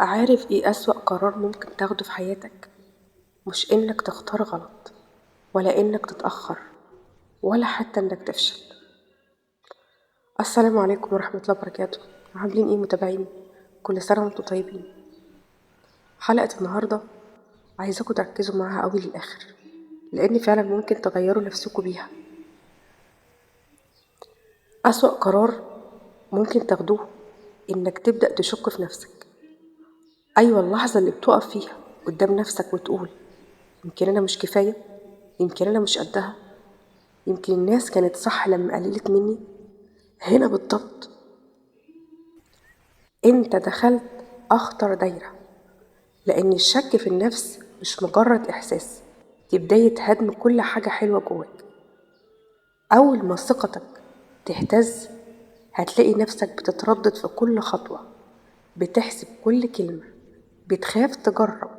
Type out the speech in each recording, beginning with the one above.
عارف ايه أسوأ قرار ممكن تاخده في حياتك؟ مش انك تختار غلط، ولا انك تتأخر، ولا حتى انك تفشل. السلام عليكم ورحمة الله وبركاته. عاملين ايه متابعين؟ كل سنة وانتم طيبين. حلقة النهاردة عايزاكم تركزوا معاها قوي للآخر، لأن فعلا ممكن تغيروا نفسكم بيها. أسوأ قرار ممكن تاخدوه إنك تبدأ تشك في نفسك. أيوة، اللحظة اللي بتقف فيها قدام نفسك وتقول يمكن أنا مش كفاية، يمكن أنا مش قدها، يمكن الناس كانت صح لما قللت مني. هنا بالضبط انت دخلت أخطر دايرة، لأن الشك في النفس مش مجرد إحساس، دي بداية هدم كل حاجة حلوة جواك. أول ما ثقتك تهتز هتلاقي نفسك بتتردد في كل خطوة، بتحسب كل كلمة، بتخاف تجرب،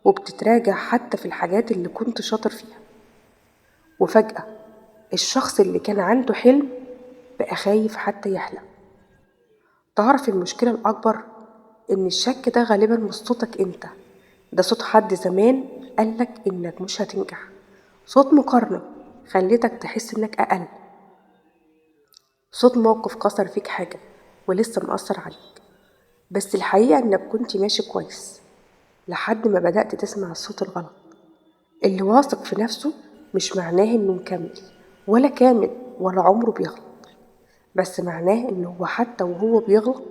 وبتتراجع حتى في الحاجات اللي كنت شاطر فيها. وفجأة الشخص اللي كان عنده حلم بقى خايف حتى يحلم. تعرف المشكلة الأكبر؟ إن الشك ده غالبا مش صوتك انت، ده صوت حد زمان قالك إنك مش هتنجح، صوت مقارنة خلتك تحس إنك أقل، صوت موقف كسر فيك حاجة ولسه مأثر عليك. بس الحقيقة إنك كنت ماشي كويس لحد ما بدأت تسمع الصوت الغلط. اللي واثق في نفسه مش معناه إنه مكمل ولا كامل ولا عمره بيغلط، بس معناه إنه هو حتى وهو بيغلط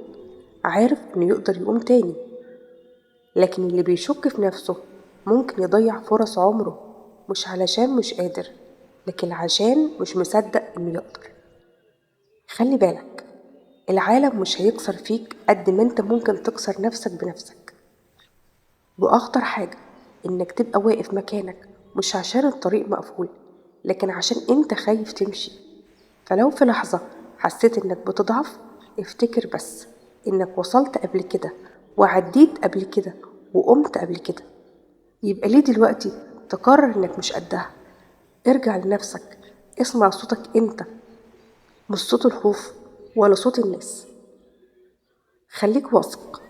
عارف إنه يقدر يقوم تاني. لكن اللي بيشك في نفسه ممكن يضيع فرص عمره، مش علشان مش قادر، لكن عشان مش مصدق إنه يقدر. خلي بالك، العالم مش هيكسر فيك قد ما انت ممكن تكسر نفسك بنفسك. وأخطر حاجة إنك تبقى واقف مكانك مش عشان الطريق مقفول، لكن عشان انت خايف تمشي. فلو في لحظة حسيت إنك بتضعف، افتكر بس إنك وصلت قبل كده، وعديت قبل كده، وقمت قبل كده. يبقى ليه دلوقتي تقرر إنك مش قدها؟ ارجع لنفسك، اسمع صوتك انت، مش صوت الخوف ولا صوت الناس. خليك واثق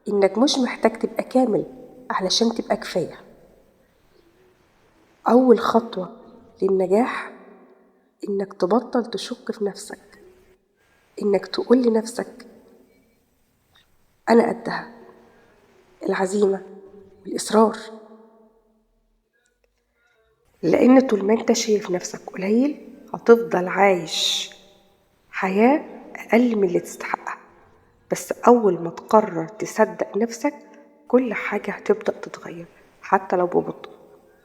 إنك مش محتاج تبقى كامل علشان تبقى كفاية. أول خطوة للنجاح إنك تبطل تشك في نفسك، إنك تقول لنفسك أنا قدها. العزيمة والإصرار، لأن طول ما أنت شايف نفسك قليل هتفضل عايش حياة أقل من اللي تستحقها. بس أول ما تقرر تصدق نفسك كل حاجة هتبدأ تتغير، حتى لو ببطء.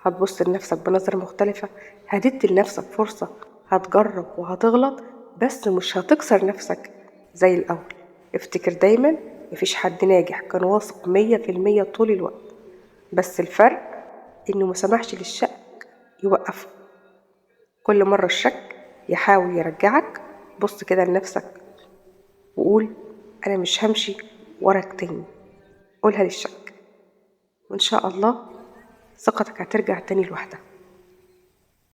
هتبص لنفسك بنظرة مختلفة، هتدي لنفسك فرصة، هتجرب وهتغلط، بس مش هتكسر نفسك زي الأول. افتكر دايما مفيش حد ناجح كان واثق 100% طول الوقت، بس الفرق إنه مسمحش للشك يوقفه. كل مرة الشك يحاول يرجعك، بص كده لنفسك وقول أنا مش همشي وراك تاني. قولها للشك، وإن شاء الله ثقتك هترجع تاني لوحدها.